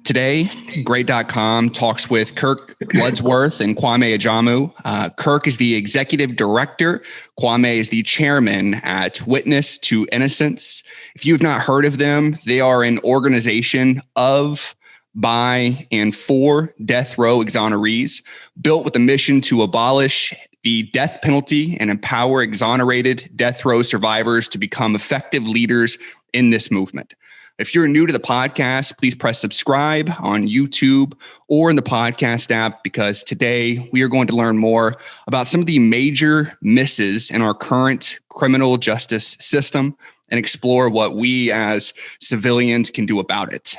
Today, Great.com talks with Kirk Bloodsworth and Kwame Ajamu. Kirk is the executive director. Kwame is the chairman at Witness to Innocence. If you've not heard of them, they are an organization of, by, and for death row exonerees, built with a mission to abolish the death penalty and empower exonerated death row survivors to become effective leaders in this movement. If you're new to the podcast, please press subscribe on YouTube or in the podcast app, because today we are going to learn more about some of the major misses in our current criminal justice system and explore what we as civilians can do about it.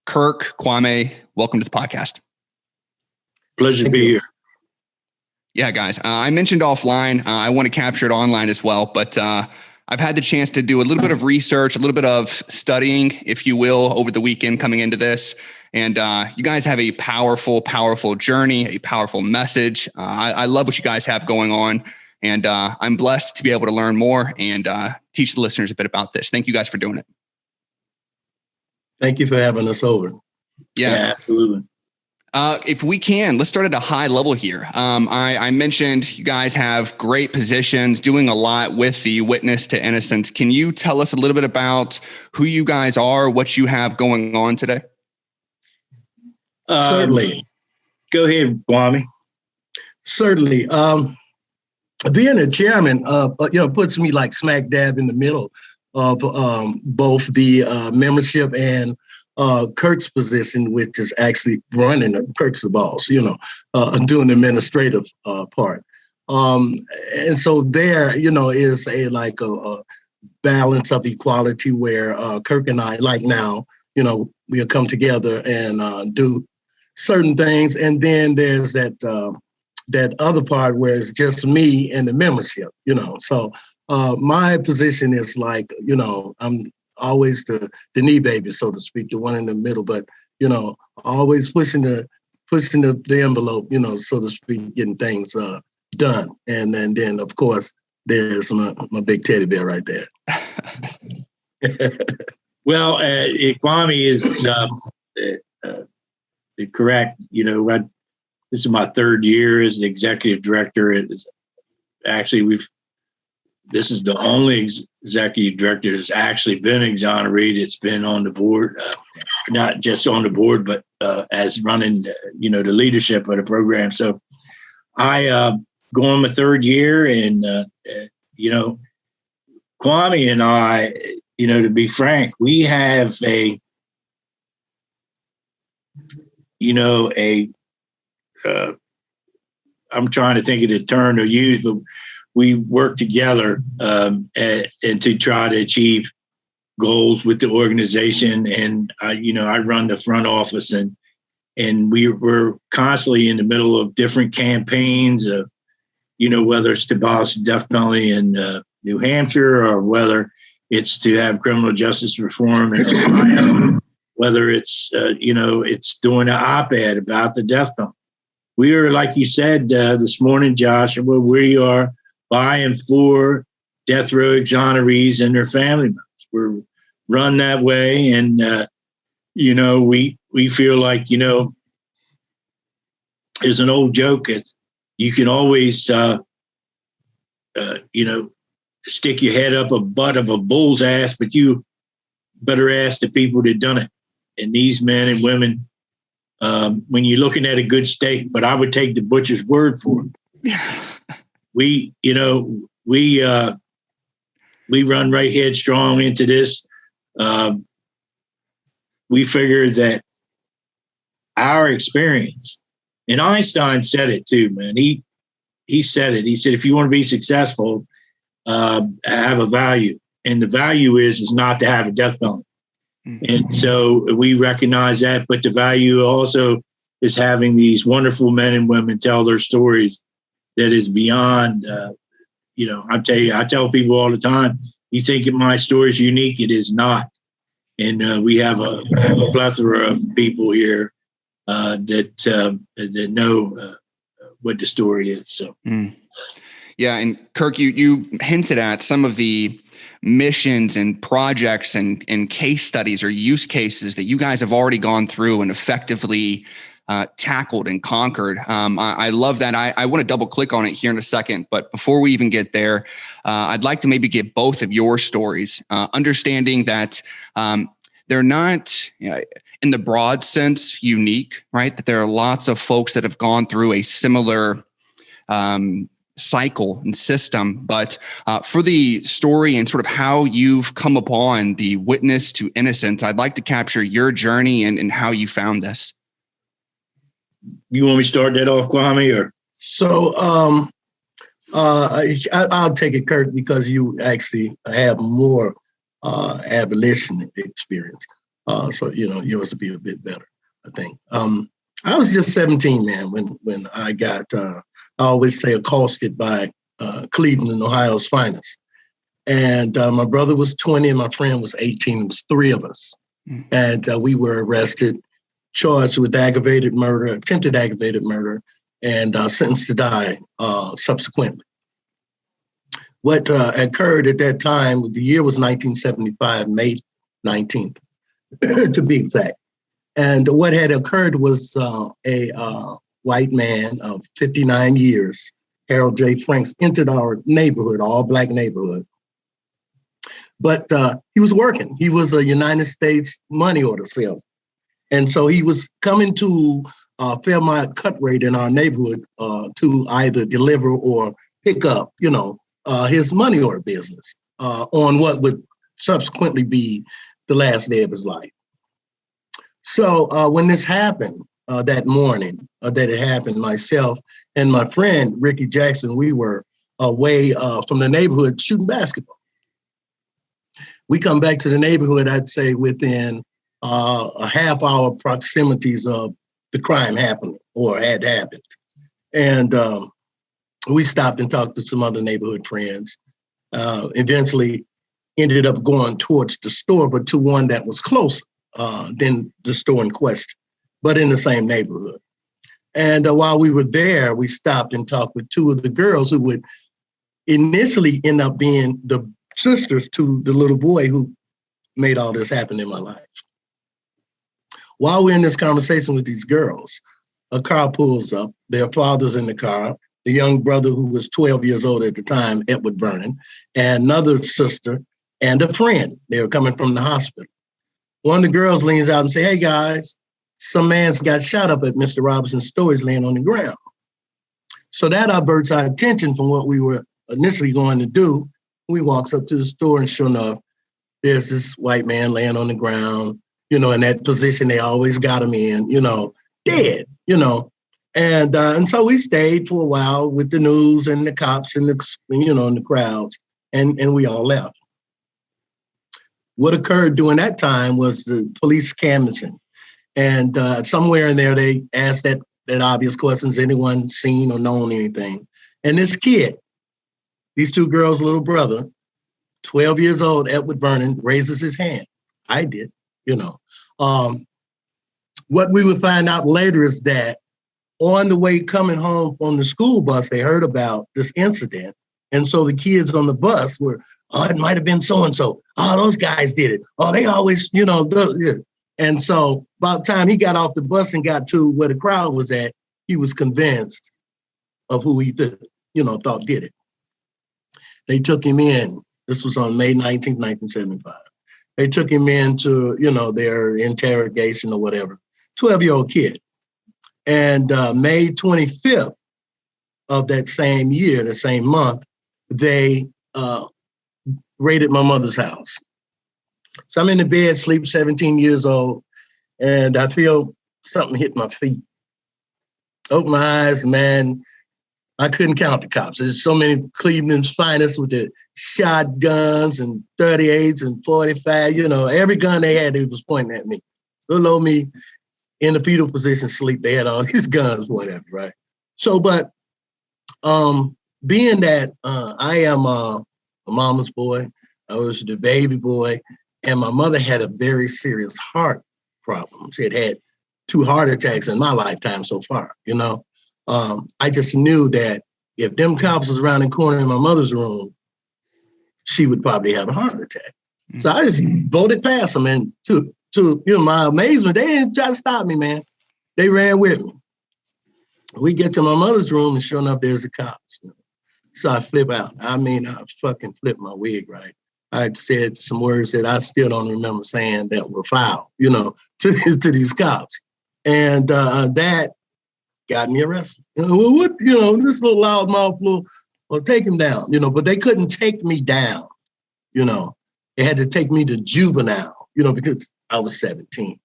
Kirk, Kwame, welcome to the podcast. Pleasure to be here. Yeah, guys, I mentioned offline, I want to capture it online as well, but I've had the chance to do a little bit of research, a little bit of studying, if you will, over the weekend coming into this. And you guys have a powerful, powerful journey, a powerful message. I love what you guys have going on. And I'm blessed to be able to learn more and teach the listeners a bit about this. Thank you guys for doing it. Thank you for having us over. Yeah, absolutely. If we can, let's start at a high level here. I mentioned you guys have great positions, doing a lot with the Witness to Innocence. Can you tell us a little bit about who you guys are, what you have going on today? Certainly. Go ahead, Kwame. Certainly. Being a chairman, puts me like smack dab in the middle of both the membership and Kirk's position, which is actually running Kirk's balls, doing the administrative part. And so there, is a balance of equality where Kirk and I, like now, we'll come together and do certain things. And then there's that other part where it's just me and the membership, So my position is like, I'm always the knee baby, so to speak, the one in the middle, but always pushing the envelope, so to speak, getting things done. And then of course there's my big teddy bear right there. Well, Kwame is correct. This is my third year as the executive director. This is the only executive director that's actually been exonerated. It's been on the board, not just on the board, but as running, the leadership of the program. So I go on my third year, and Kwame and I, to be frank, we have I'm trying to think of the term to use, but we work together and to try to achieve goals with the organization. And I run the front office, and we're constantly in the middle of different campaigns of, whether it's to abolish the death penalty in New Hampshire, or whether it's to have criminal justice reform in Ohio, whether it's it's doing an op-ed about the death penalty. We are, like you said this morning, Joshua, we are by and for death row exonerees and their family members. We're run that way. And, we feel like, there's an old joke that you can always, stick your head up a butt of a bull's ass, but you better ask the people that done it. And these men and women, when you're looking at a good steak, but I would take the butcher's word for it. We run right headstrong into this. We figured that our experience, and Einstein said it too, man. He said it. He said, if you want to be successful, have a value, and the value is not to have a death penalty. Mm-hmm. And so we recognize that, but the value also is having these wonderful men and women tell their stories. That is beyond, I tell people all the time, you think my story is unique, it is not. And we have a plethora of people here that know what the story is. So, Yeah, and Kirk, you hinted at some of the missions and projects and case studies or use cases that you guys have already gone through and effectively tackled and conquered. I love that. I want to double click on it here in a second, but before we even get there, I'd like to maybe get both of your stories, understanding that they're not, in the broad sense, unique, right? That there are lots of folks that have gone through a similar cycle and system, but for the story and sort of how you've come upon the witness to innocence, I'd like to capture your journey and how you found this. You want me to start that off, Kwame, or? So I'll take it, Kurt, because you actually have more abolition experience. So, yours will be a bit better, I think. I was just 17, man, when I got, I always say, accosted by Cleveland, Ohio's finest. And my brother was 20 and my friend was 18. It was three of us. And we were arrested, charged with aggravated murder, attempted aggravated murder, and sentenced to die subsequently. What occurred at that time, the year was 1975, May 19th, to be exact. And what had occurred was a white man of 59 years, Harold J. Franks, entered our neighborhood, all Black neighborhood. But he was working. He was a United States money order salesman. And so he was coming to Fairmont Cut Rate in our neighborhood to either deliver or pick up, his money order business on what would subsequently be the last day of his life. So when this happened that morning, that it happened, myself and my friend, Ricky Jackson, we were away from the neighborhood shooting basketball. We come back to the neighborhood, I'd say within a half hour proximities of the crime happening or had happened. And we stopped and talked to some other neighborhood friends. Eventually ended up going towards the store, but to one that was closer than the store in question, but in the same neighborhood. And while we were there, we stopped and talked with two of the girls who would initially end up being the sisters to the little boy who made all this happen in my life. While we're in this conversation with these girls, a car pulls up, their father's in the car, the young brother who was 12 years old at the time, Edward Vernon, and another sister and a friend. They were coming from the hospital. One of the girls leans out and say, "Hey guys, some man's got shot up at Mr. Robinson's store, he's laying on the ground." So that diverts our attention from what we were initially going to do. We walks up to the store and sure enough, there's this white man laying on the ground, in that position they always got him in, dead, And so we stayed for a while with the news and the cops and and the crowds, and we all left. What occurred during that time was the police canvassing. And somewhere in there, they asked that obvious questions, anyone seen or known anything? And this kid, these two girls' little brother, 12 years old, Edward Vernon, raises his hand. I did, What we would find out later is that on the way coming home from the school bus, they heard about this incident. And so the kids on the bus were, "Oh, it might have been so-and-so. Oh, those guys did it. Oh, they always, yeah." And so by the time he got off the bus and got to where the crowd was at, he was convinced of who he thought did it. They took him in. This was on May 19th, 1975. They took him into, their interrogation or whatever. 12-year-old kid. And May 25th of that same year, the same month, they raided my mother's house. So I'm in the bed, sleep, 17 years old, and I feel something hit my feet. Open my eyes, man. I couldn't count the cops. There's so many Cleveland's finest with the shotguns and 38s and 45, every gun they had, they was pointing at me. Below me, in the fetal position, sleep, they had all these guns pointing at me, right? So, but being that I am a mama's boy, I was the baby boy, and my mother had a very serious heart problem. She had had 2 heart attacks in my lifetime so far, I just knew that if them cops was around the corner in my mother's room, she would probably have a heart attack. So I just voted past them, and to my amazement, they didn't try to stop me, man. They ran with me. We get to my mother's room, and sure enough, there's the cops. So I flip out. I mean, I fucking flipped my wig, right? I said some words that I still don't remember saying that were foul, to these cops. And that got me arrested. Well, what, this little loudmouth will take him down, but they couldn't take me down, They had to take me to juvenile, because I was 17.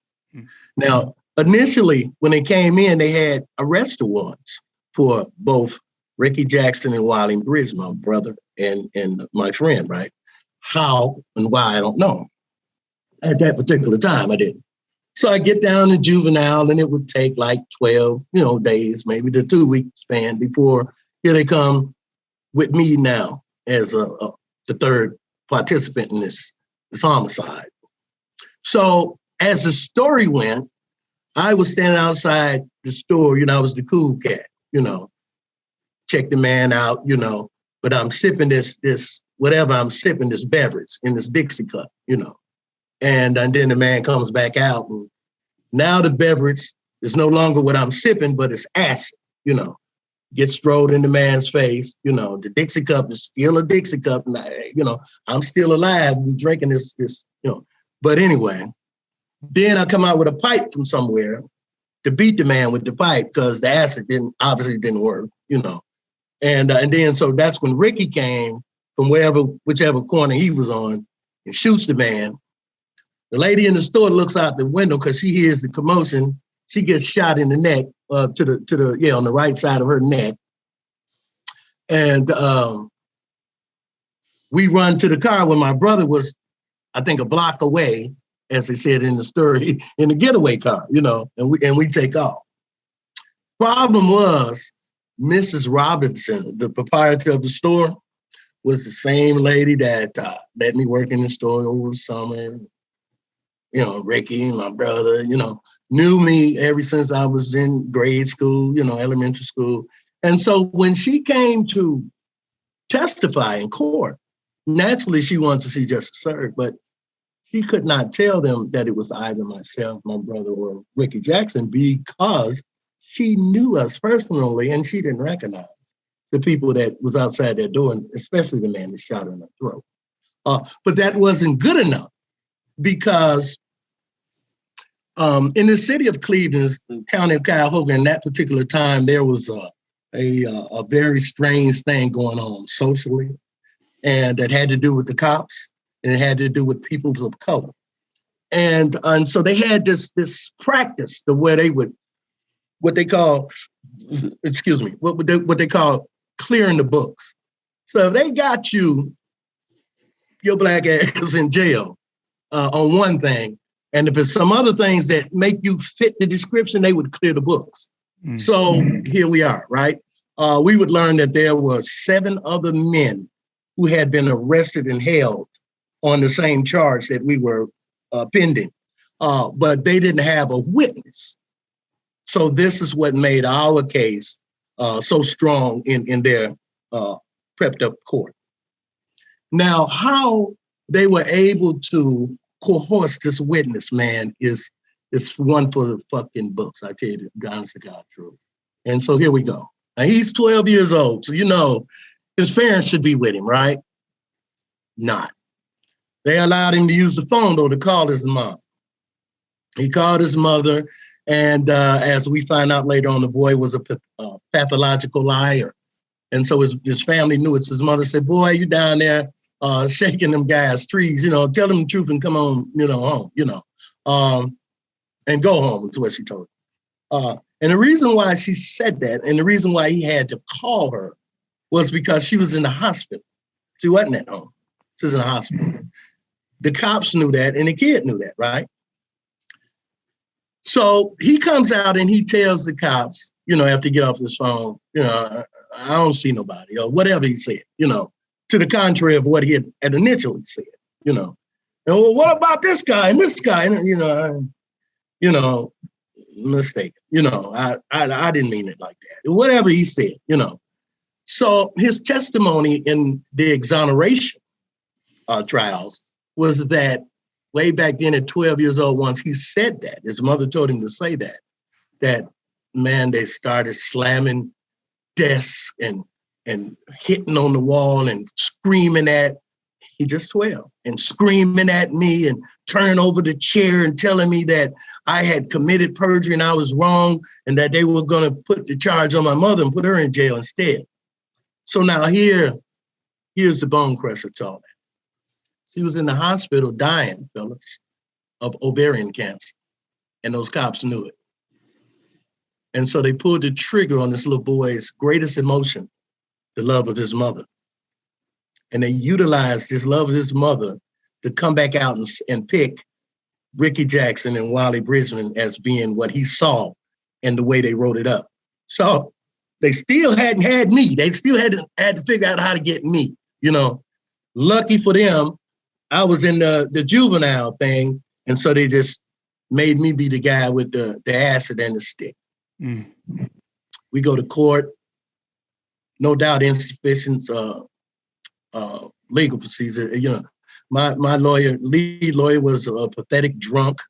Now, initially, when they came in, they had arrest warrants for both Ricky Jackson and Wiley Bridge, my brother and my friend, right? How and why, I don't know. At that particular time, I didn't. So I get down to juvenile, and it would take like 12, days, maybe the 2-week span before here they come with me now as the third participant in this homicide. So as the story went, I was standing outside the store, I was the cool cat, check the man out, but I'm sipping this whatever I'm sipping, this beverage in this Dixie cup, and then the man comes back out, and now the beverage is no longer what I'm sipping, but it's acid, gets thrown in the man's face, the Dixie cup is still a Dixie cup, and I'm still alive drinking this, but anyway, then I come out with a pipe from somewhere to beat the man with the pipe because the acid obviously didn't work, and then so that's when Ricky came from whichever corner he was on and shoots the man. The lady in the store looks out the window because she hears the commotion. She gets shot in the neck, on the right side of her neck. And we run to the car when my brother was, I think, a block away, as they said in the story, in the getaway car, and we take off. Problem was, Mrs. Robinson, the proprietor of the store, was the same lady that let me work in the store over the summer. Ricky, my brother, knew me ever since I was in grade school, elementary school. And so when she came to testify in court, naturally she wanted to see justice served, but she could not tell them that it was either myself, my brother, or Ricky Jackson because she knew us personally and she didn't recognize the people that was outside that door, and especially the man that shot her in the throat. But that wasn't good enough because in the city of Cleveland, the county of Cuyahoga, in that particular time, there was a very strange thing going on socially, and that had to do with the cops, and it had to do with peoples of color. And so they had this practice the way they would, what they call clearing the books. So if they got your black ass in jail on one thing, and if it's some other things that make you fit the description, they would clear the books. So here we are, right? We would learn that there were 7 other men who had been arrested and held on the same charge that we were pending, but they didn't have a witness. So this is what made our case so strong in their prepped up court. Now, how they were able to coerce this witness, man, is one for the fucking books. I tell you, the honest to God truth. And so here we go. Now he's 12 years old, so his parents should be with him, right? Not. They allowed him to use the phone though to call his mom. He called his mother, and as we find out later on, the boy was a pathological liar. And so his family knew it. So his mother said, "Boy, you down there shaking them guys' trees, tell them the truth and come on, home, and go home," is what she told him. And the reason why she said that, and the reason why he had to call her, was because she was in the hospital. She wasn't at home. She was in the hospital. The cops knew that, and the kid knew that, right? So he comes out and he tells the cops, after he get off his phone, I don't see nobody, or whatever he said, to the contrary of what he had initially said, And well, what about this guy and this guy? And, mistake. I didn't mean it like that. Whatever he said, So his testimony in the exoneration trials was that way back then at 12 years old, once he said that, his mother told him to say that, man, they started slamming desks and hitting on the wall and screaming at, he just 12, and screaming at me and turning over the chair and telling me that I had committed perjury and I was wrong and that they were going to put the charge on my mother and put her in jail instead. So now here's the bone crusher to all that. She was in the hospital dying, fellas, of ovarian cancer, and those cops knew it. And so they pulled the trigger on this little boy's greatest emotion, the love of his mother. And they utilized this love of his mother to come back out and pick Ricky Jackson and Wally Bridgman as being what he saw and the way they wrote it up. So they still hadn't had me. They still had to figure out how to get me, you know. Lucky for them, I was in the juvenile thing, and so they just made me be the guy with the acid and the stick. Mm. We go to court, no doubt insufficient legal procedure. You know, my lead lawyer was a pathetic drunk,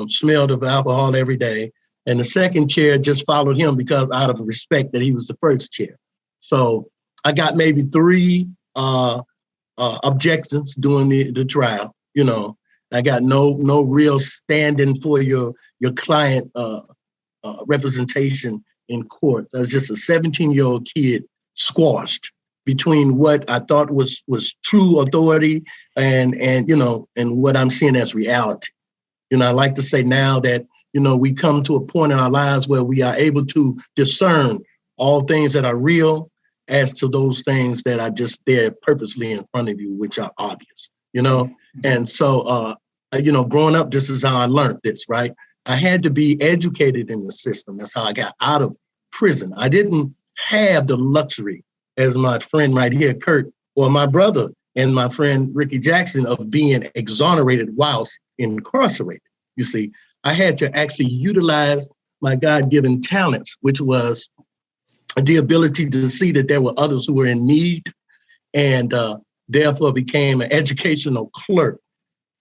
smelled of alcohol every day, and the second chair just followed him because out of respect that he was the first chair. So I got maybe 3 objections during the trial. You know, I got no real standing for your client representation in court. I was just a 17-year-old kid squashed between what I thought was true authority and you know, and what I'm seeing as reality. You know, I like to say now that, you know, we come to a point in our lives where we are able to discern all things that are real as to those things that are just there purposely in front of you, which are obvious, you know? And so, you know, growing up, this is how I learned this, right? I had to be educated in the system. That's how I got out of prison. I didn't have the luxury, as my friend right here, Kurt, or my brother and my friend Ricky Jackson, of being exonerated whilst incarcerated. You see, I had to actually utilize my God-given talents, which was the ability to see that there were others who were in need, and therefore became an educational clerk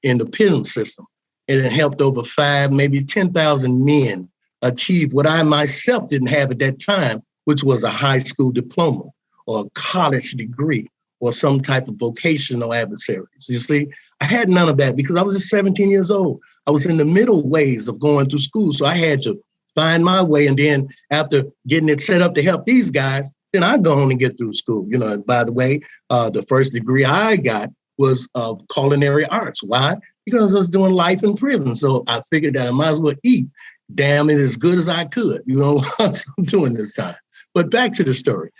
in the prison system. And it helped over 5, maybe 10,000 men achieve what I myself didn't have at that time, which was a high school diploma or a college degree or some type of vocational adversaries. You see, I had none of that because I was just 17 years old. I was in the middle ways of going through school. So I had to find my way. And then after getting it set up to help these guys, then I go on and get through school. You know, and by the way, the first degree I got was culinary arts. Why? Because I was doing life in prison. So I figured that I might as well eat damn it as good as I could, you know, what I'm doing this time. But back to the story.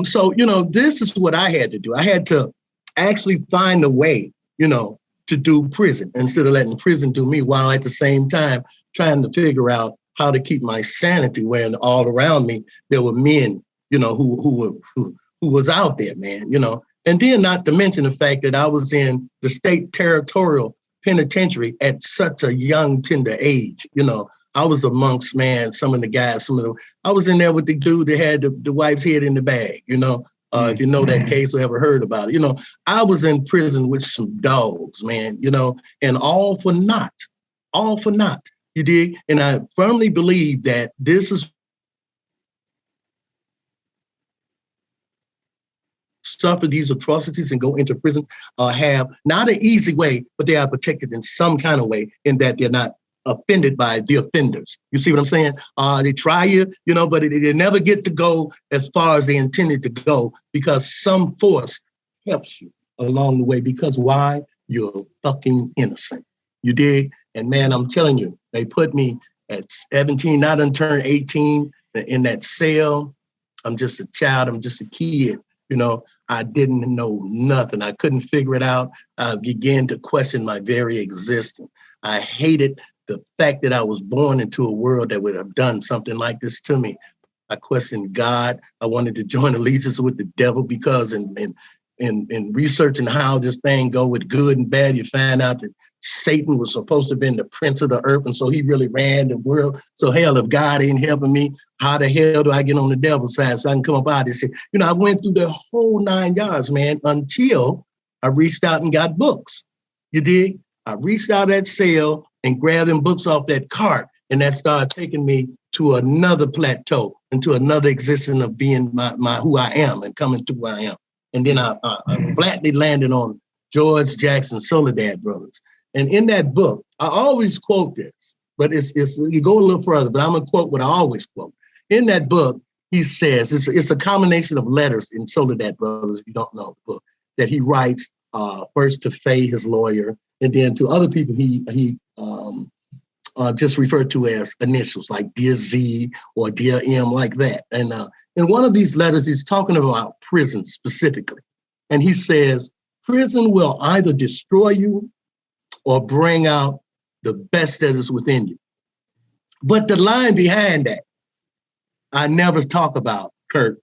So, you know, this is what I had to do. I had to actually find a way, you know, to do prison instead of letting prison do me, while at the same time trying to figure out how to keep my sanity when all around me there were men, you know, who was out there, man, you know. And then not to mention the fact that I was in the state territorial penitentiary at such a young, tender age. You know, I was amongst, man, some of the guys, I was in there with the dude that had the wife's head in the bag, you know, if you know that case or ever heard about it. You know, I was in prison with some dogs, man, you know, and all for naught, you dig? And I firmly believe that this is suffer these atrocities and go into prison have not an easy way, but they are protected in some kind of way in that they're not offended by the offenders. You see what I'm saying? They try you, you know, but they never get to go as far as they intended to go because some force helps you along the way. Because why? You're fucking innocent. You dig? And man, I'm telling you, they put me at 17, not unturned 18 in that cell. I'm just a child. I'm just a kid. You know, I didn't know nothing. I couldn't figure it out. I began to question my very existence. I hated the fact that I was born into a world that would have done something like this to me. I questioned God. I wanted to join allegiance with the devil because in researching how this thing go with good and bad, you find out that Satan was supposed to have been the prince of the earth, and so he really ran the world. So hell, if God ain't helping me, how the hell do I get on the devil's side so I can come up out of this shit? You know, I went through the whole 9 yards, man, until I reached out and got books. You dig? I reached out at sale and grabbed them books off that cart. And that started taking me to another plateau, into another existence of being my who I am and coming to who I am. And then I flatly landed on George Jackson Soledad Brothers. And in that book, I always quote this, but it's you go a little further, but I'm gonna quote what I always quote. In that book, he says, it's a combination of letters in Soledad Brothers, if you don't know the book, that he writes first to Faye, his lawyer, and then to other people he just referred to as initials, like Dear Z or Dear M, like that. And in one of these letters, he's talking about prison specifically. And he says, prison will either destroy you or bring out the best that is within you. But the line behind that, I never talk about, Kurt.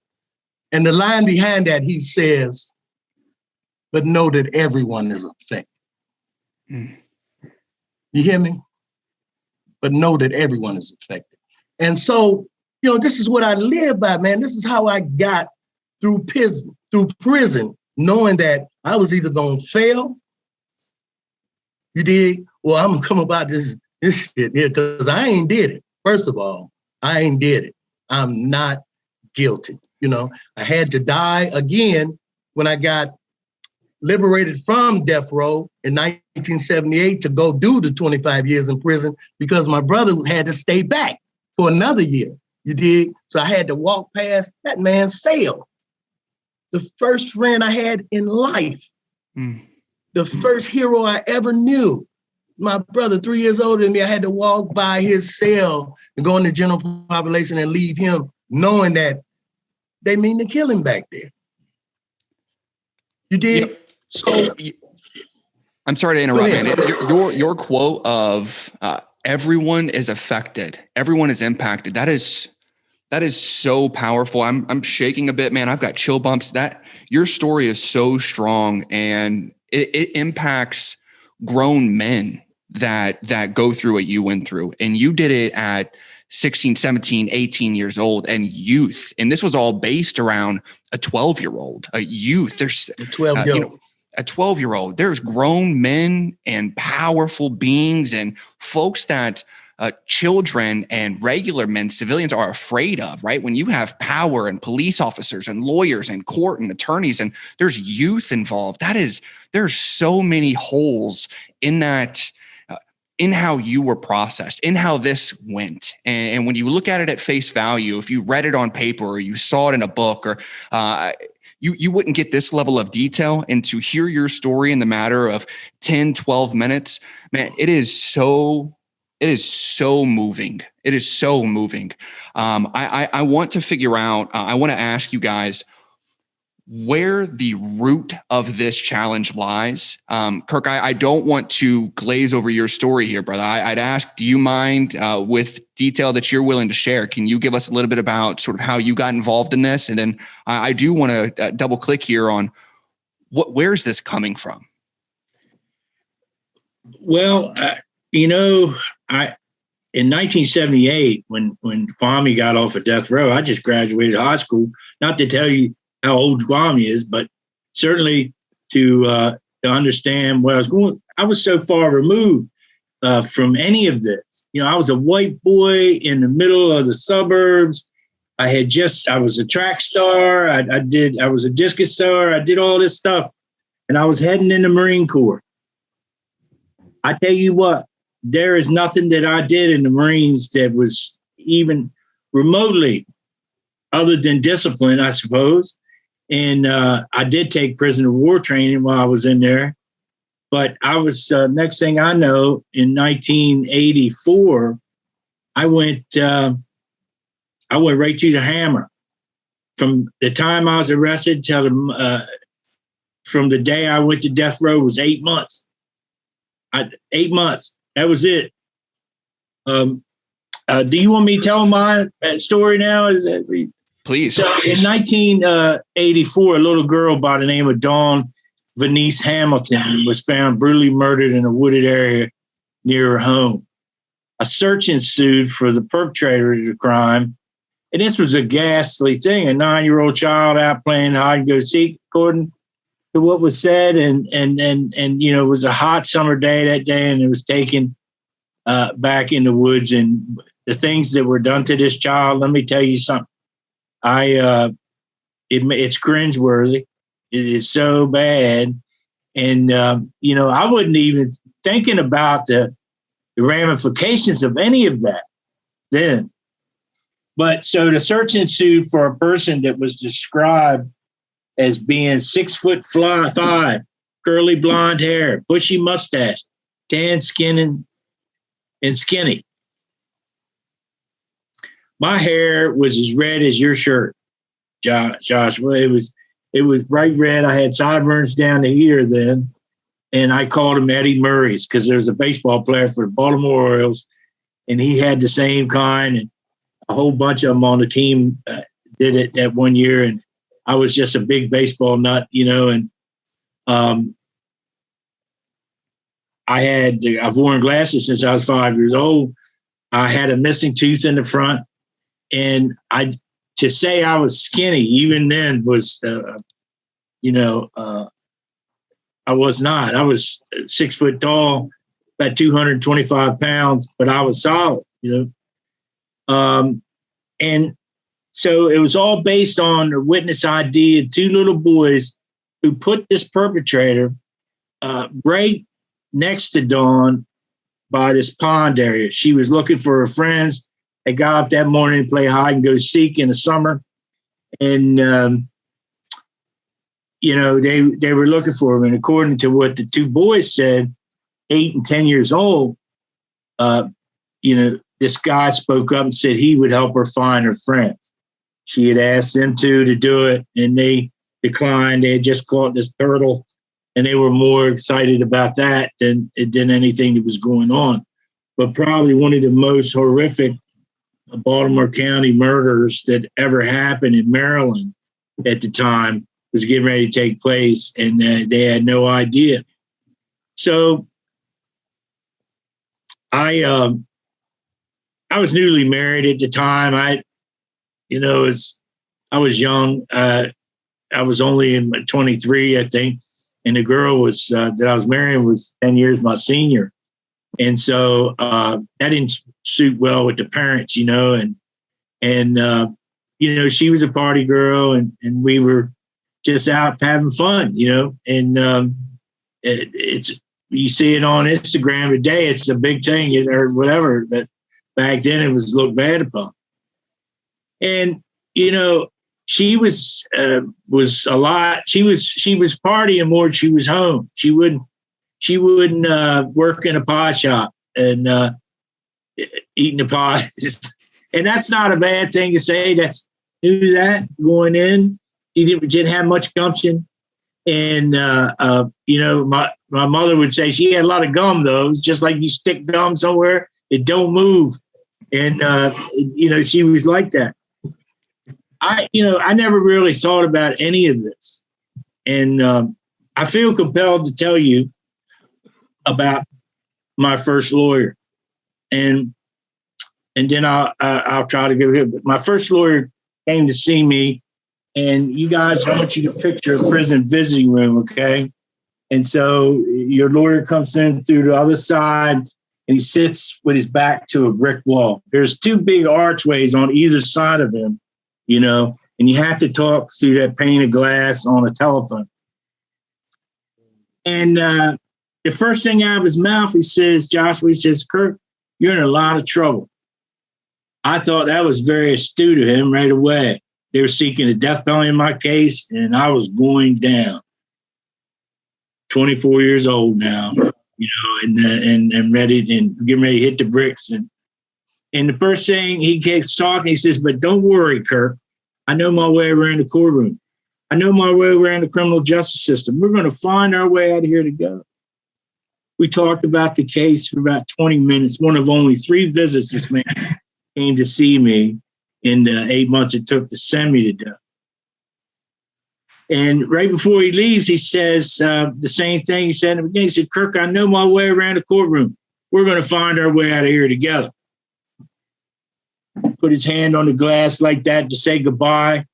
And the line behind that, he says, but know that everyone is affected. You hear me? But know that everyone is affected. And so, this is what I live by, man. This is how I got through prison, knowing that I was either going to fail, you dig, or I'm going to come about this shit here, because I ain't did it. First of all, I ain't did it. I'm not guilty. I had to die again when I got liberated from death row in 1978 to go do the 25 years in prison, because my brother had to stay back for another year. You did. So I had to walk past that man's cell. The first friend I had in life, the first hero I ever knew, my brother, 3 years older than me, I had to walk by his cell and go in the general population and leave him knowing that they mean to kill him back there. You did. So I'm sorry to interrupt, man. Your quote of everyone is affected, everyone is impacted. That is so powerful. I'm shaking a bit, man. I've got chill bumps. That your story is so strong, and it impacts grown men that go through what you went through. And you did it at 16, 17, 18 years old, and youth. And this was all based around a 12-year-old, a youth. There's a 12-year-old. A 12-year-old. There's grown men and powerful beings and folks that children and regular men, civilians, are afraid of, right? When you have power and police officers and lawyers and court and attorneys, and there's youth involved, there's so many holes in that, in how you were processed, in how this went. And when you look at it at face value, if you read it on paper or you saw it in a book, or you wouldn't get this level of detail. And to hear your story in the matter of 10, 12 minutes, man, it is so moving. It is so moving. I want to figure out, I want to ask you guys where the root of this challenge lies. Kirk, I don't want to glaze over your story here, brother. I'd ask, do you mind with detail that you're willing to share? Can you give us a little bit about sort of how you got involved in this? And then I do want to double click here on where's this coming from? Well, in 1978, when Kwame got off of death row, I just graduated high school. Not to tell you how old Kwame is, but certainly to understand where I was going. I was so far removed from any of this. I was a white boy in the middle of the suburbs. I was a track star. I was a discus star. I did all this stuff, and I was heading in the Marine Corps. I tell you what, there is nothing that I did in the Marines that was even remotely other than discipline, I suppose. And I did take prisoner of war training while I was in there. But I was, next thing I know, in 1984, I went right to the hammer. From the time I was arrested till from the day I went to death row was 8 months. 8 months. That was it. Do you want me to tell my story now? Please. So in 1984, a little girl by the name of Dawn Venice Hamilton was found brutally murdered in a wooded area near her home. A search ensued for the perpetrator of the crime. And this was a ghastly thing. A 9-year-old child out playing hide and go seek, according to what was said, and it was a hot summer day that day, and it was taken back in the woods, and the things that were done to this child. Let me tell you something. It's cringeworthy. It is so bad, and I wasn't even thinking about the ramifications of any of that then. But so the search ensued for a person that was described as being 6'5", curly blonde hair, bushy mustache, tan skin, and skinny. My hair was as red as your shirt, Josh. Well, it was bright red. I had sideburns down to here then, and I called him Eddie Murray's because there was a baseball player for the Baltimore Orioles, and he had the same kind, and a whole bunch of them on the team did it that one year, and I was just a big baseball nut, and I've worn glasses since I was 5 years old. I had a missing tooth in the front, and to say I was skinny even then was, I was not. I was 6 foot tall, about 225 pounds, but I was solid, and so it was all based on the witness ID of two little boys who put this perpetrator right next to Dawn by this pond area. She was looking for her friends. They got up that morning to play hide and go seek in the summer. And, they were looking for him. And according to what the two boys said, 8 and 10 years old, this guy spoke up and said he would help her find her friends. She had asked them to do it, and they declined. They had just caught this turtle, and they were more excited about that than anything that was going on. But probably one of the most horrific Baltimore County murders that ever happened in Maryland at the time was getting ready to take place, and they had no idea. So I was newly married at the time. I was young. I was only in 23, I think. And the girl that I was marrying was 10 years my senior. And so that didn't suit well with the parents, and she was a party girl, and we were just out having fun, and it's, you see it on Instagram today, it's a big thing or whatever, but back then it was looked bad upon. And, she was a lot. She was partying more than she was home. She wouldn't work in a pie shop and eating the pies. And that's not a bad thing to say. That's who's that going in. She didn't have much gumption. And, my mother would say she had a lot of gum, though. It's just like you stick gum somewhere, it don't move. And, she was like that. I never really thought about any of this. And I feel compelled to tell you about my first lawyer. And then I'll try to give it. But my first lawyer came to see me. And you guys, I want you to picture a prison visiting room, okay? And so your lawyer comes in through the other side, and he sits with his back to a brick wall. There's two big archways on either side of him, and you have to talk through that pane of glass on a telephone. And the first thing out of his mouth, he says, Kirk, you're in a lot of trouble. I thought that was very astute of him right away. They were seeking a death penalty in my case, and I was going down. 24 years old now, and ready and getting ready to hit the bricks. And the first thing he keeps talking, he says, but don't worry, Kirk. I know my way around the courtroom. I know my way around the criminal justice system. We're going to find our way out of here together. We talked about the case for about 20 minutes, one of only 3 visits this man came to see me in the 8 months it took to send me to death. And right before he leaves, he says the same thing he said in the beginning. He said, Kirk, I know my way around the courtroom. We're going to find our way out of here together. Put his hand on the glass like that to say goodbye,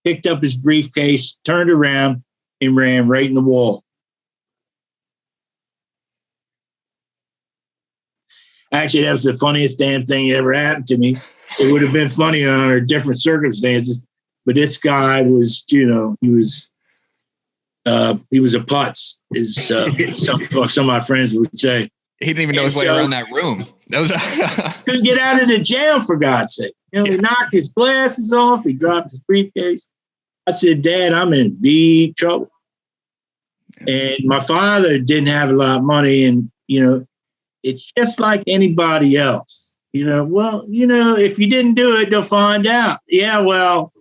picked up his briefcase, turned around, and ran right in the wall. Actually, that was the funniest damn thing that ever happened to me. It would have been funny under different circumstances, but this guy was, he was a putz, as some of my friends would say. He didn't even know his way around that room. That was couldn't get out of the jail, for God's sake. He knocked his glasses off. He dropped his briefcase. I said, Dad, I'm in deep trouble. And my father didn't have a lot of money, and it's just like anybody else. If you didn't do it, they'll find out. Yeah, well,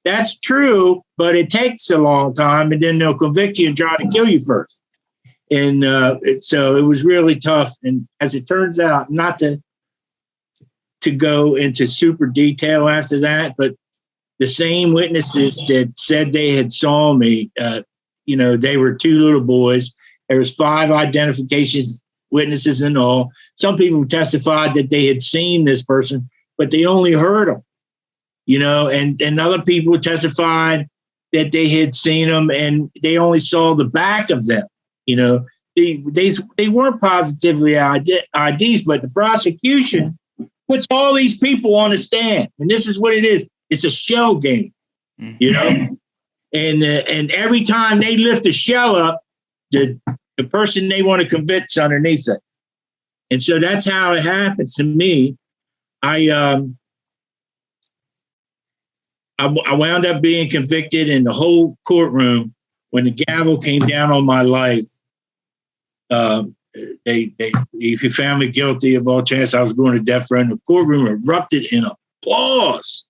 that's true, but it takes a long time, and then they'll convict you and try to kill you first. And so it was really tough. And as it turns out, not to go into super detail after that, but the same witnesses that said they had saw me, they were two little boys. There was 5 identifications witnesses in all. Some people testified that they had seen this person, but they only heard them, and other people testified that they had seen them and they only saw the back of them. They weren't positively IDs, but the prosecution puts all these people on the stand, and this is what it is. It's a shell game, and every time they lift the shell up, the person they want to convict's underneath it. And so that's how it happens to me. I wound up being convicted in the whole courtroom. When the gavel came down on my life, if you found me guilty of all chance I was going to death row, the courtroom erupted in applause.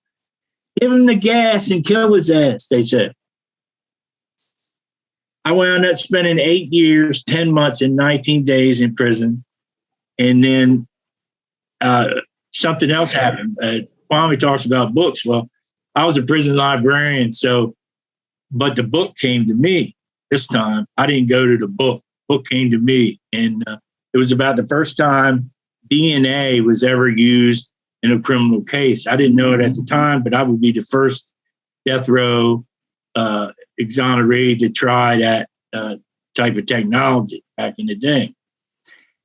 Give him the gas and kill his ass, they said. I wound up spending 8 years, 10 months, and 19 days in prison. And then something else happened. Kwame talks about books. Well, I was a prison librarian, but the book came to me this time. I didn't go to the book. Book came to me, and it was about the first time DNA was ever used in a criminal case. I didn't know it at the time, but I would be the first death row exonerated to try that type of technology back in the day.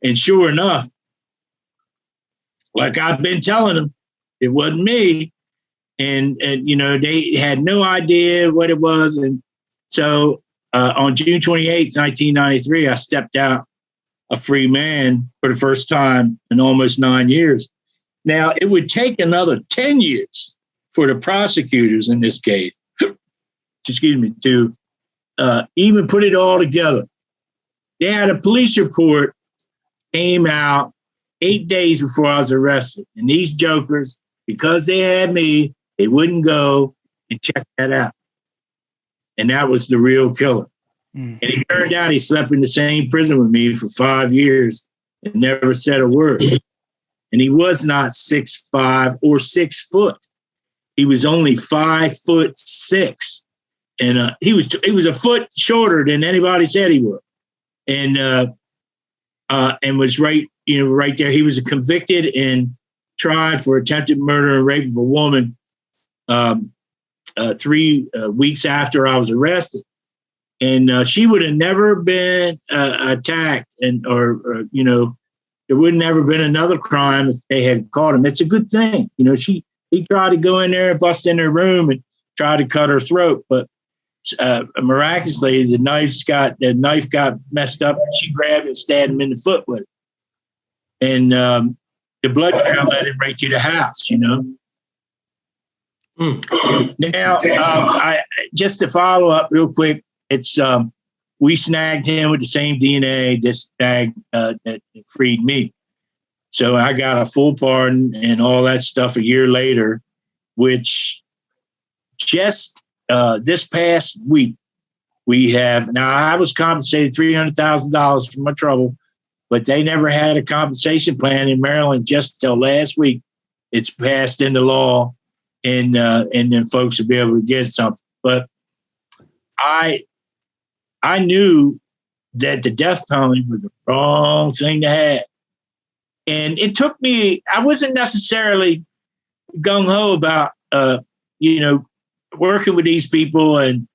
And sure enough, like I've been telling them, it wasn't me. And they had no idea what it was. And so on June 28th, 1993, I stepped out a free man for the first time in almost 9 years. Now, it would take another 10 years for the prosecutors in this case, to even put it all together. They had a police report came out 8 days before I was arrested. And these jokers, because they had me, they wouldn't go and check that out. And that was the real killer. And it turned out he slept in the same prison with me for 5 years and never said a word. And he was not 6'5" or 6 foot. He was only 5'6", and he was a foot shorter than anybody said he was, and was right there. He was convicted and tried for attempted murder and rape of a woman 3 weeks after I was arrested. And she would have never been attacked, or there would have never been another crime if they had caught him. It's a good thing. He tried to go in there and bust in her room and try to cut her throat, but miraculously the knife got messed up, and she grabbed and stabbed him in the foot with it. And the blood trail led him right to the house, Now, just to follow up real quick, it's we snagged him with the same DNA that freed me. So I got a full pardon and all that stuff a year later, which just this past week now I was compensated $300,000 for my trouble, but they never had a compensation plan in Maryland just till last week. It's passed into law, and then folks will be able to get something. But I knew that the death penalty was the wrong thing to have. And it took me, I wasn't necessarily gung-ho about, working with these people and,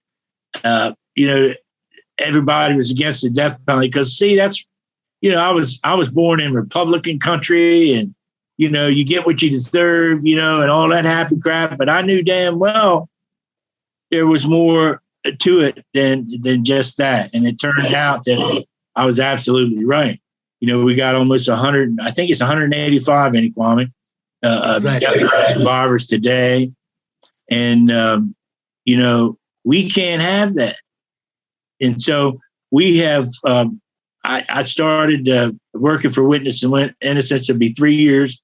everybody was against the death penalty. Because see, that's, I was born in Republican country, and you get what you deserve, and all that happy crap. But I knew damn well there was more to it than just that. And it turned out that I was absolutely right. We got almost 100, I think it's 185 in Kwame, exactly. death penalty survivors today. And, we can't have that. And so we have, I started working for Witness and Innocence. It'll be 3 years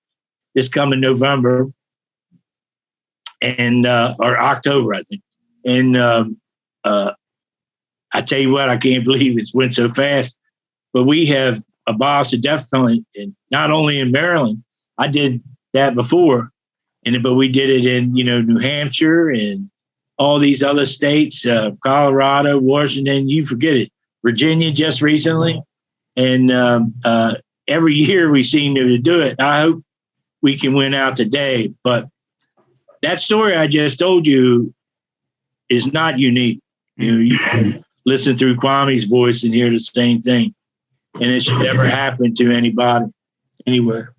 this coming November and or October, I think. And I tell you what, I can't believe it's went so fast. But we have abolished the death penalty, and not only in Maryland. I did that before, but we did it in New Hampshire and all these other states, Colorado, Washington. You forget it, Virginia just recently. And every year we seem to do it. I hope we can win out today. But that story I just told you is not unique. You can listen through Kwame's voice and hear the same thing. And it should never happen to anybody anywhere.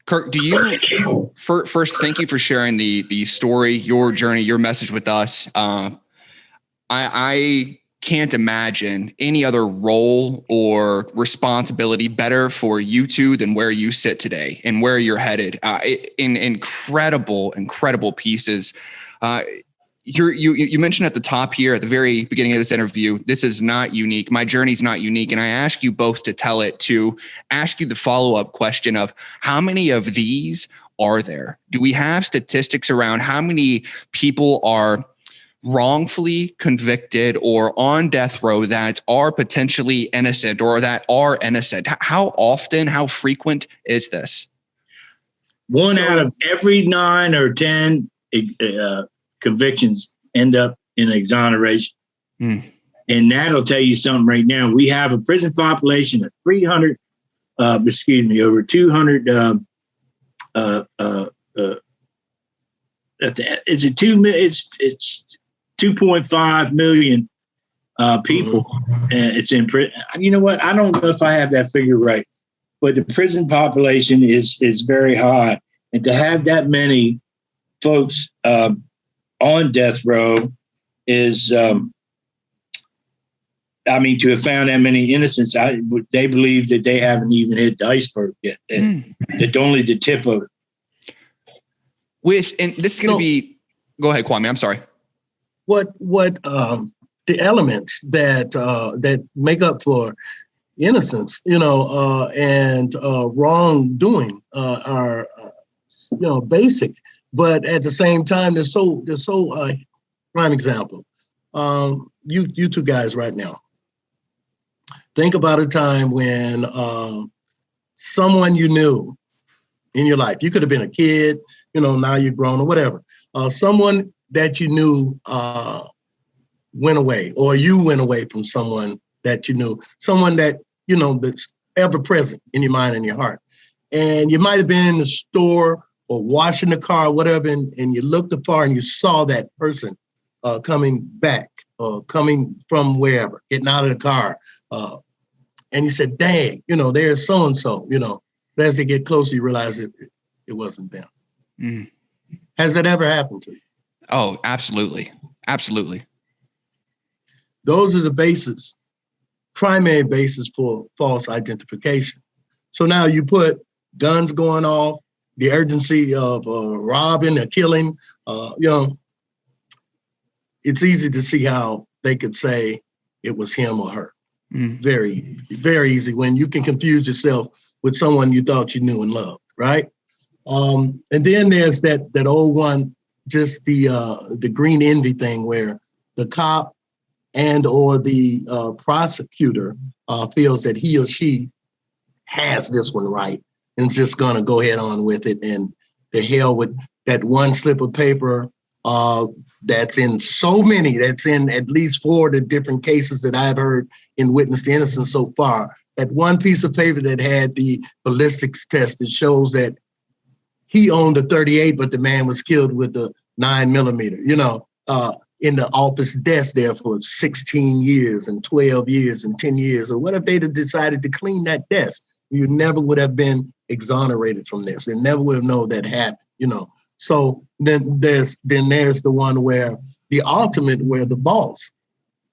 Kirk, do you first? Thank you for sharing the story, your journey, your message with us. I can't imagine any other role or responsibility better for you two than where you sit today and where you're headed. In incredible pieces. You mentioned at the top here at the very beginning of this interview, this is not unique. My journey's not unique. And I ask you both to tell it, to ask you the follow-up question of how many of these are there? Do we have statistics around how many people are wrongfully convicted or on death row that are potentially innocent or that are innocent? How often, how frequent is this? One out of every 9 or 10 convictions end up in exoneration. And that'll tell you something right now. We have a prison population of 300, over 200, it's 2.5 million people. It's in prison. You know what? I don't know if I have that figure right, but the prison population is very high. And to have that many folks on death row is, to have found that many innocents, they believe that they haven't even hit the iceberg yet. And it's only the tip of it. And this is going to be, go ahead, Kwame, I'm sorry. What the elements that make up for innocence, and wrongdoing are, basic. But at the same time, they're so prime example. You two guys right now, think about a time when someone you knew in your life, you could have been a kid, now you're grown or whatever. Someone that you knew went away, or you went away from someone that you knew, someone that, that's ever present in your mind and your heart. And you might have been in the store or washing the car, whatever, and you looked afar and you saw that person coming back or coming from wherever, getting out of the car. And you said, dang, there's so-and-so, but as they get closer, you realize it wasn't them. Has that ever happened to you? Oh, absolutely. Absolutely. Those are the primary basis for false identification. So now you put guns going off, the urgency of robbing or killing, it's easy to see how they could say it was him or her. Very, very easy when you can confuse yourself with someone you thought you knew and loved, right? And then there's that old one, just the green envy thing where the cop and or the prosecutor feels that he or she has this one right and is just going to go ahead on with it. And the hell with that one slip of paper that's in so many, that's in at least 4 of the different cases that I've heard in Witness to Innocence so far. That one piece of paper that had the ballistics test that shows that he owned a 38, but the man was killed with a 9mm. in the office desk there for 16 years and 12 years and 10 years? Or what if they'd have decided to clean that desk? You never would have been exonerated from this. They never would have known that happened, So then there's the one where the ultimate, where the boss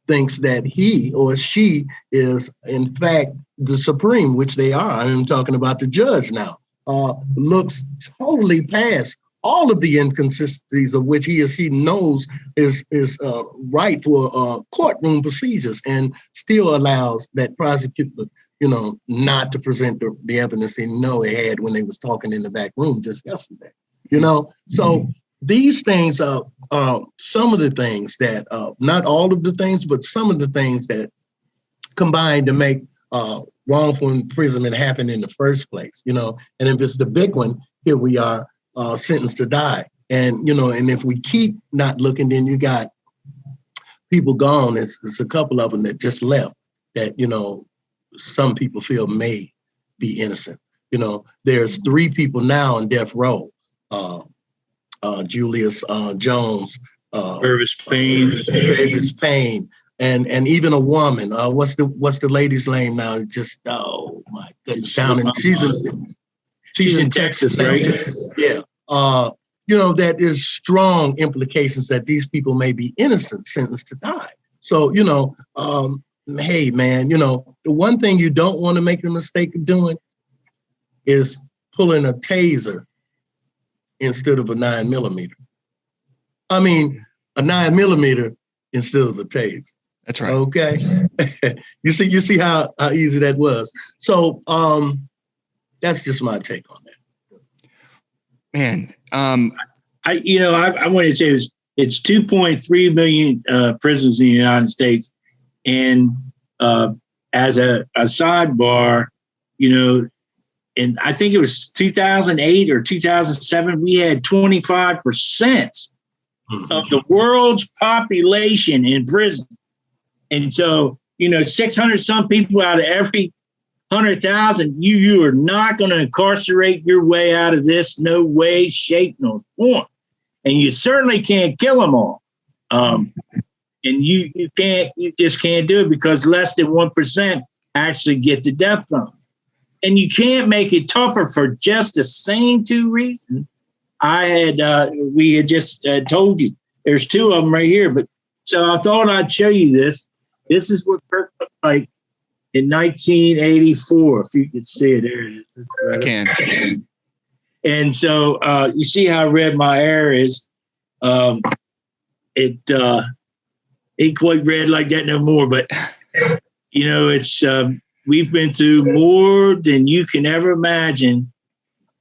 thinks that he or she is in fact the supreme, which they are. I'm talking about the judge now, looks totally past all of the inconsistencies of which he or she knows is right for courtroom procedures, and still allows that prosecutor, not to present the evidence they know they had when they was talking in the back room just yesterday. So these things are some of the things that, not all of the things, but some of the things that combine to make wrongful imprisonment happen in the first place. And if it's the big one, here we are, sentenced to die. And, and if we keep not looking, then you got people gone. It's a couple of them that just left that, some people feel may be innocent. There's 3 people now on death row. Julius Jones, Purvis Payne, and even a woman. What's the lady's name now? Just, oh my goodness, she's in Texas, right? Yeah. That is strong implications that these people may be innocent, sentenced to die. So, hey man, the one thing you don't want to make the mistake of doing is pulling a taser instead of a 9mm. I mean, a 9mm instead of a taser. That's right. Okay. You see how easy that was. So that's just my take on that. Man, I want to say it's 2.3 million prisoners in the United States, and as a sidebar, and I think it was 2008 or 2007, we had 25% of the world's population in prison. And so, 600 some people out of every 100,000, you are not going to incarcerate your way out of this. No way, shape, nor form. And you certainly can't kill them all. And you just can't do it, because less than 1% actually get the death penalty. And you can't make it tougher for just the same 2 reasons. We had just told you. There's 2 of them right here. But so I thought I'd show you this. This is what Kirk looked like in 1984. If you could see it, there it is. I can. And so you see how red my hair is. It ain't quite red like that no more. But it's. We've been through more than you can ever imagine.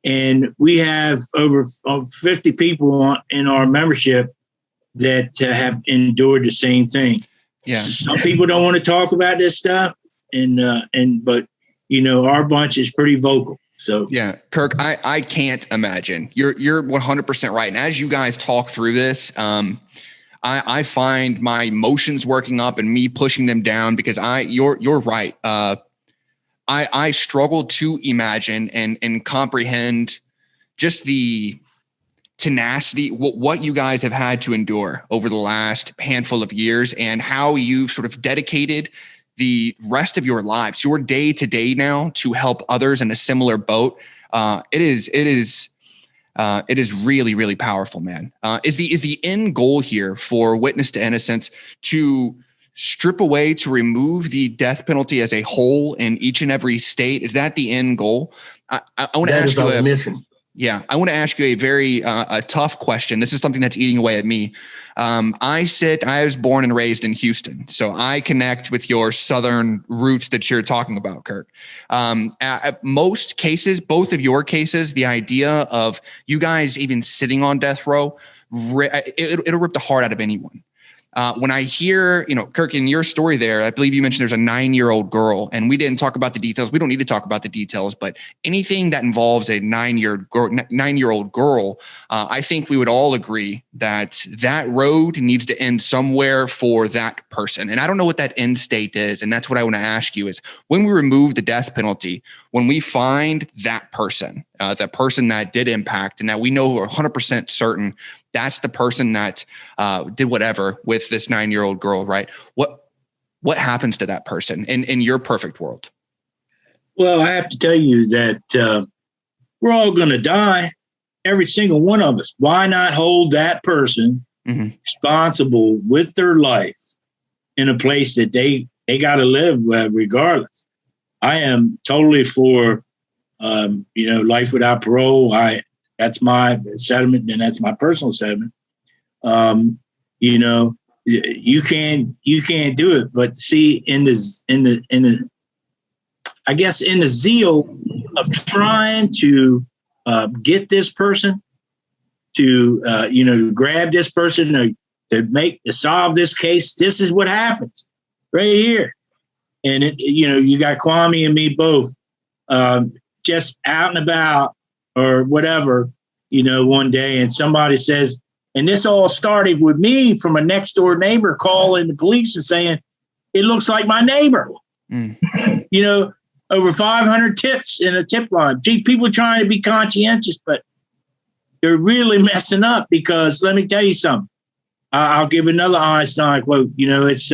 And we have over 50 people in our membership that have endured the same thing. Yeah. Some people don't want to talk about this stuff. But our bunch is pretty vocal. So yeah, Kirk, I can't imagine. You're 100% right. And as you guys talk through this, I find my emotions working up and me pushing them down, because you're right. I struggle to imagine and comprehend just the tenacity, what you guys have had to endure over the last handful of years, and how you've sort of dedicated the rest of your lives, your day to day now, to help others in a similar boat. It is really, really powerful, man. Is the end goal here for Witness to Innocence to strip away, to remove the death penalty as a whole in each and every state? Is that the end goal? I want to ask you a mission. Yeah, I want to ask you a very a tough question. This is something that's eating away at me. I was born and raised in Houston, so I connect with your Southern roots that you're talking about, Kurt. At most cases, both of your cases, the idea of you guys even sitting on death row, it'll rip the heart out of anyone. When I hear, Kirk, in your story there, I believe you mentioned there's a 9-year-old girl, and we didn't talk about the details. We don't need to talk about the details, but anything that involves a 9-year-old girl, I think we would all agree that road needs to end somewhere for that person. And I don't know what that end state is. And that's what I want to ask you is, when we remove the death penalty, when we find that person that did impact, and that we know we're 100% certain that's the person that did whatever with this 9-year-old girl, right? What happens to that person in your perfect world? Well, I have to tell you that we're all going to die, every single one of us. Why not hold that person responsible with their life in a place that they got to live regardless? I am totally for, life without parole. That's my sentiment, and that's my personal sentiment. You can't do it, but see, in the zeal of trying to get this person to grab this person to solve this case, this is what happens right here. And you got Kwame and me both just out and about or whatever, one day, and somebody says, and this all started with me from a next door neighbor calling the police and saying, it looks like my neighbor. Over 500 tips in a tip line. Gee, people trying to be conscientious, but they're really messing up, because let me tell you something. I'll give another Einstein quote. It's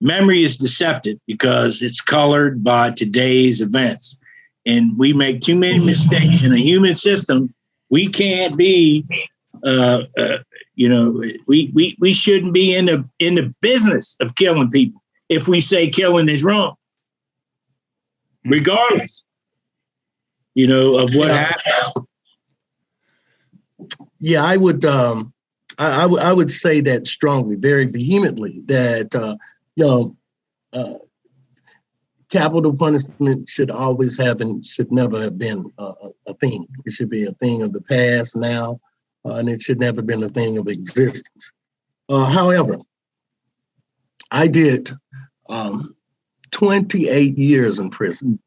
memory is deceptive because it's colored by today's events. And we make too many mistakes in a human system. We can't be, we shouldn't be in the business of killing people if we say killing is wrong, regardless, of what happens. Yeah, I would. I would say that strongly, very vehemently, that capital punishment should always have and should never have been a thing. It should be a thing of the past now, and it should never have been a thing of existence. However, I did 28 years in prison,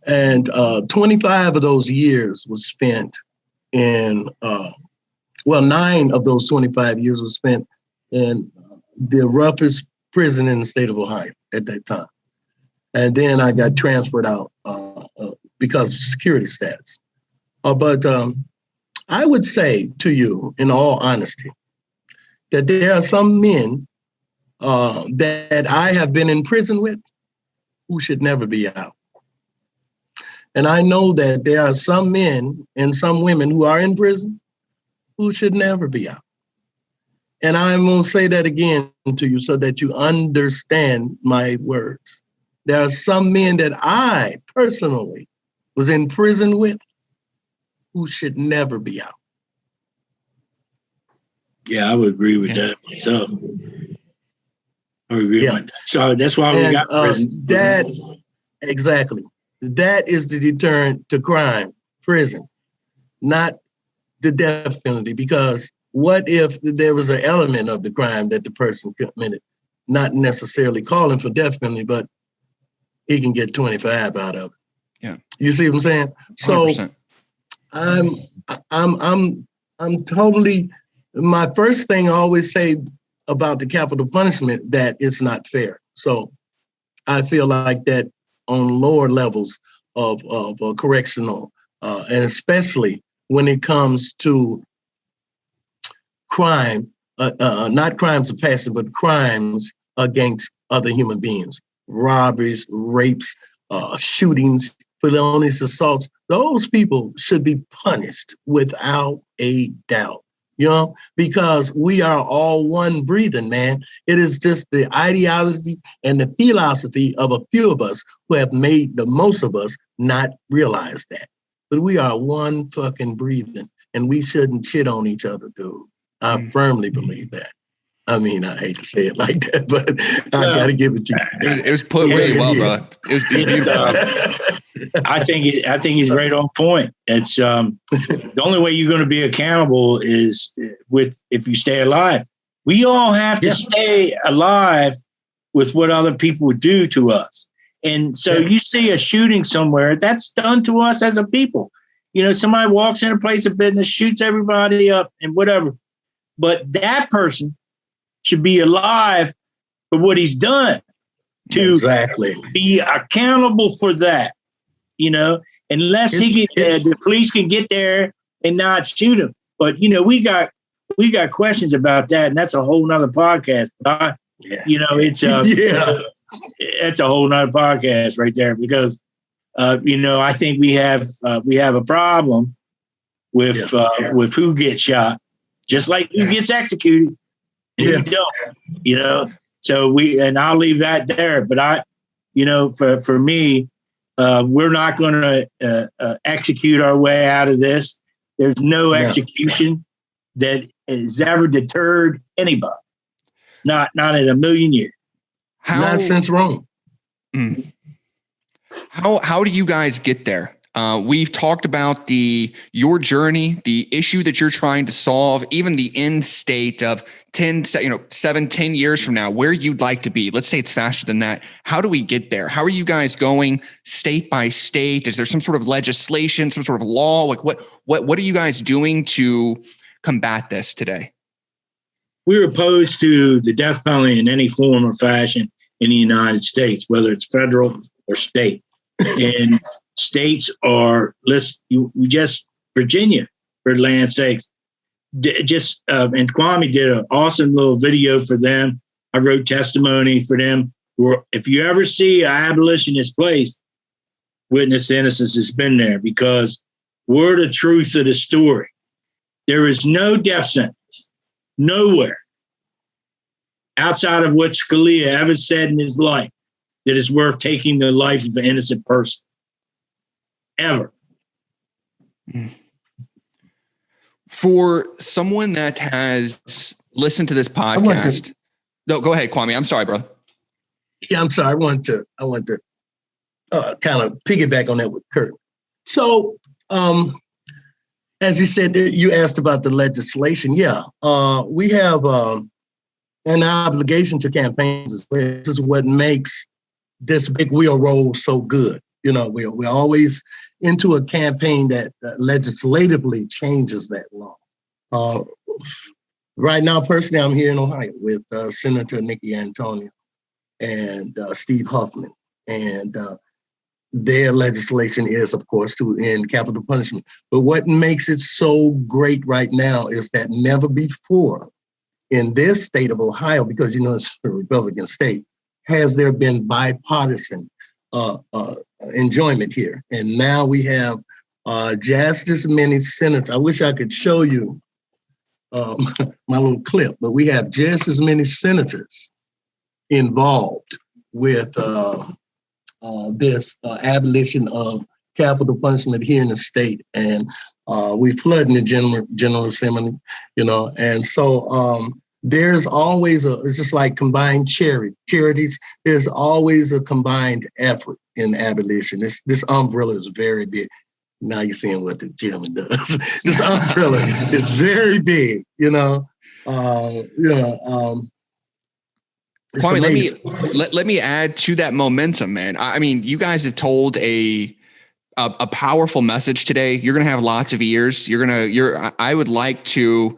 and 25 of those years was spent in, 9 of those 25 years was spent in the roughest prison in the state of Ohio at that time. And then I got transferred out because of security status. But I would say to you, in all honesty, that there are some men that I have been in prison with who should never be out. And I know that there are some men and some women who are in prison who should never be out. And I'm going to say that again to you so that you understand my words. There are some men that I personally was in prison with who should never be out. Yeah, I would agree with that myself. I would agree with that. So that's why we got prison. Exactly. That is the deterrent to crime, prison, not the death penalty. Because what if there was an element of the crime that the person committed, not necessarily calling for death penalty, but he can get 25 out of it. Yeah. You see what I'm saying? 100%. So I'm totally, my first thing I always say about the capital punishment, that it's not fair. So I feel like that on lower levels of correctional, and especially when it comes to crime, not crimes of passion, but crimes against other human beings, robberies, rapes, shootings, felonious assaults. Those people should be punished without a doubt, because we are all one breathing, man. It is just the ideology and the philosophy of a few of us who have made the most of us not realize that. But we are one fucking breathing, and we shouldn't shit on each other, dude. I firmly believe that. I mean, I hate to say it like that, but I got to give it to you. It was put really well, bro. It was beautiful. I think he's right on point. It's the only way you're going to be accountable is if you stay alive. We all have to stay alive with what other people would do to us. And so you see a shooting somewhere, that's done to us as a people. Somebody walks in a place of business, shoots everybody up and whatever. But that person should be alive for what he's done to be accountable for that, and unless the police can get there and not shoot him. But we got questions about that, and that's a whole nother podcast. But it's it's a whole nother podcast right there, because I think we have a problem with who gets shot, just like who gets executed and who don't. So I'll leave that there. But for me, we're not going to execute our way out of this. There's no execution that has ever deterred anybody. Not in a million years. Not since Rome. How do you guys get there? We've talked about your journey, the issue that you're trying to solve, even the end state of 10 years from now, where you'd like to be. Let's say it's faster than that. How do we get there? How are you guys going state by state? Is there some sort of legislation, some sort of law? Like what are you guys doing to combat this today? We're opposed to the death penalty in any form or fashion in the United States, whether it's federal or state. And states are, Virginia, for land's sakes, and Kwame did an awesome little video for them. I wrote testimony for them. If you ever see an abolitionist place, Witness to Innocence has been there, because we're the truth of the story. There is no death sentence, nowhere, outside of what Scalia ever said in his life, that is worth taking the life of an innocent person. Ever. For someone that has listened to this podcast. No, go ahead, Kwame. I'm sorry, bro. Yeah, I'm sorry. I want to kind of piggyback on that with Kurt. So, as you said, you asked about the legislation. Yeah, we have an obligation to campaigns as well. This is what makes this big wheel roll so good. We're always into a campaign that legislatively changes that law. Right now, personally, I'm here in Ohio with Senator Nikki Antonio and Steve Huffman. And their legislation is, of course, to end capital punishment. But what makes it so great right now is that never before in this state of Ohio, because it's a Republican state, has there been bipartisan enjoyment here. And now we have just as many senators. I wish I could show you my little clip, but we have just as many senators involved with this abolition of capital punishment here in the state. And we flood in the General Assembly, and so there's always it's just like combined charities. There's always a combined effort in abolition. This umbrella is very big. Now you're seeing what the gentleman does. This umbrella is very big, Kwame, let me add to that momentum, man. I mean, you guys have told a powerful message today. You're going to have lots of ears. I would like to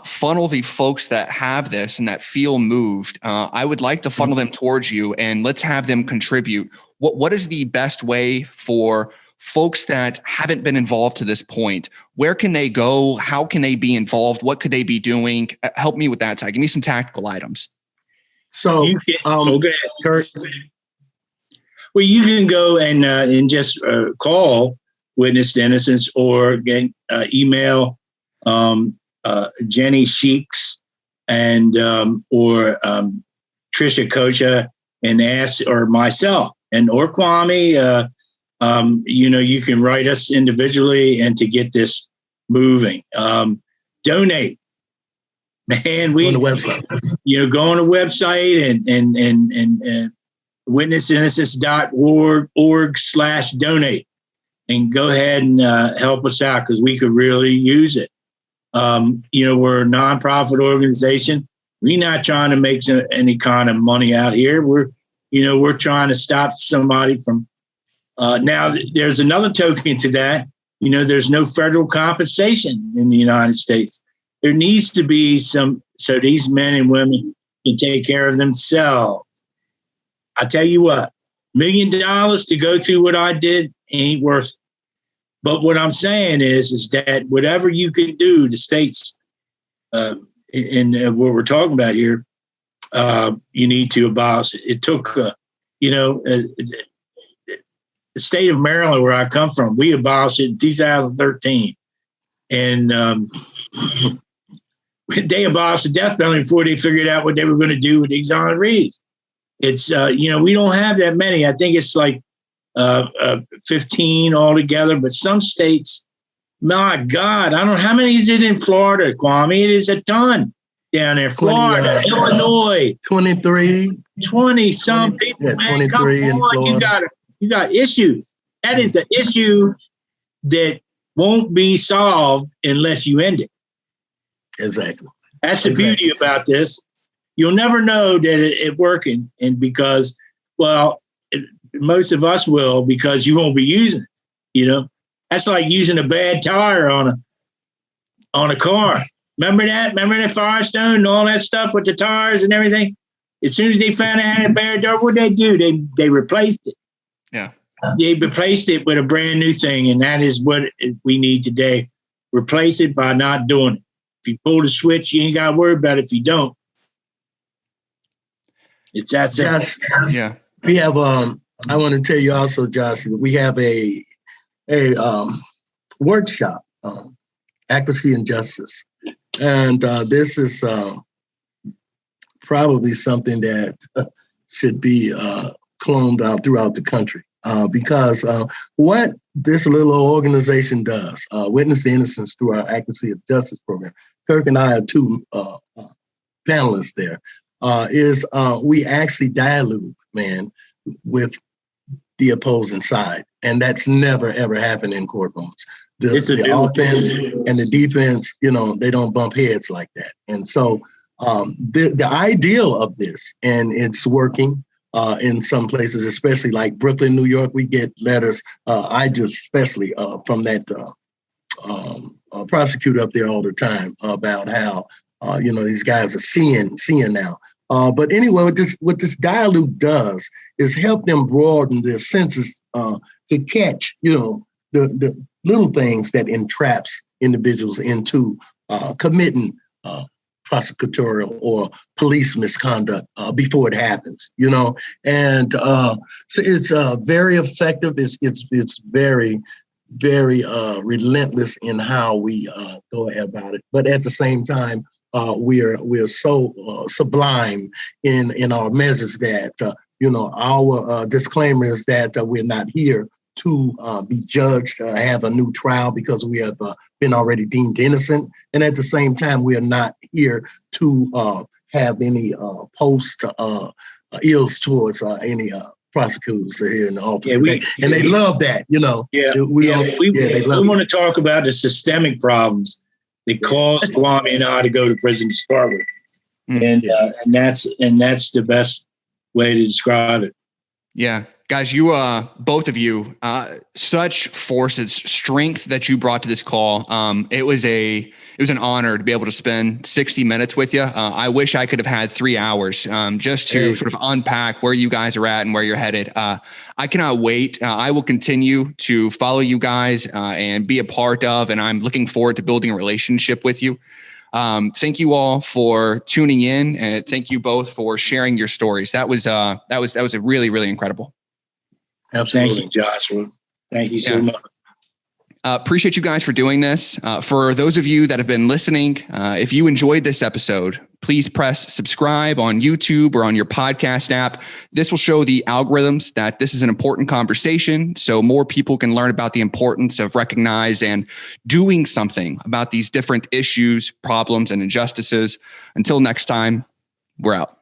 funnel the folks that have this and that feel moved. I would like to funnel them towards you, and let's have them contribute. What is the best way for folks that haven't been involved to this point? Where can they go? How can they be involved? What could they be doing? Help me with that side. Give me some tactical items. So, you can, go ahead, Kurt. Well, you can go and just call Witness to Innocence, or email Jenny Sheeks and or Trisha Kocha and ask, or myself or Kwame. You can write us individually and to get this moving. Donate. Man, go on the website. Go on the website and witnessinnocence.org/donate and go ahead and help us out, because we could really use it. We're a nonprofit organization. We're not trying to make any kind of money out here. We're trying to stop somebody from. Now, there's another token to that. There's no federal compensation in the United States. There needs to be some, so these men and women can take care of themselves. I tell you what, $1 million to go through what I did ain't worth But what I'm saying is that whatever you can do, the states, and what we're talking about here, you need to abolish it. It took, the state of Maryland, where I come from, we abolished it in 2013. And they abolished the death penalty before they figured out what they were going to do with exonerated. It's, we don't have that many. I think it's like 15 altogether, but some states, my God, I don't know how many is it in Florida, Kwame? It is a ton down there. Florida, 20, Illinois, 20 some people. Yeah, man, 23 in Florida. You got issues. That is the issue that won't be solved unless you end it. Exactly. That's the beauty about this. You'll never know that it's working, and because, most of us will, because you won't be using it. That's like using a bad tire on a car. Remember that? Remember that Firestone and all that stuff with the tires and everything? As soon as they found out it had a bad tire, what did they do? They replaced it. Yeah. They replaced it with a brand new thing, and that is what we need today. Replace it by not doing it. If you pull the switch, you ain't got to worry about it. If you don't, it's that simple. Josh, Yeah. We have I want to tell you also, Josh, we have a workshop, accuracy and justice, and this is probably something that should be cloned out throughout the country, because what this little organization does, Witness to Innocence, through our accuracy of justice program, Kirk and I are two panelists there, is we actually dialogue, with the opposing side. And that's never, ever happened in courtrooms. The offense and the defense, they don't bump heads like that. And so the ideal of this, and it's working in some places, especially like Brooklyn, New York, we get letters, I do especially from that prosecutor up there all the time about how, these guys are seeing now. But anyway, what this dialogue does is help them broaden their senses to catch, the little things that entraps individuals into committing prosecutorial or police misconduct before it happens, And so it's very effective. It's very, very relentless in how we go about it. But at the same time, we're so sublime in our measures that our disclaimer is that we're not here to be judged, have a new trial because we have been already deemed innocent, and at the same time we are not here to have any post ills towards any prosecutors here in the office. And they love that, We want to talk about the systemic problems that caused Kwame and I to go to prison to start with. And that's the best way to describe it. Yeah. Guys, you, both of you, such forces, strength that you brought to this call. It was an honor to be able to spend 60 minutes with you. I wish I could have had 3 hours just to sort of unpack where you guys are at and where you're headed. I cannot wait. I will continue to follow you guys and be a part of, and I'm looking forward to building a relationship with you. Thank you all for tuning in, and thank you both for sharing your stories. That was a really, really incredible. Absolutely. Thank you, Joshua. Thank you so much. Appreciate you guys for doing this. For those of you that have been listening, if you enjoyed this episode, please press subscribe on YouTube or on your podcast app. This will show the algorithms that this is an important conversation, so more people can learn about the importance of recognize and doing something about these different issues, problems, and injustices. Until next time, we're out.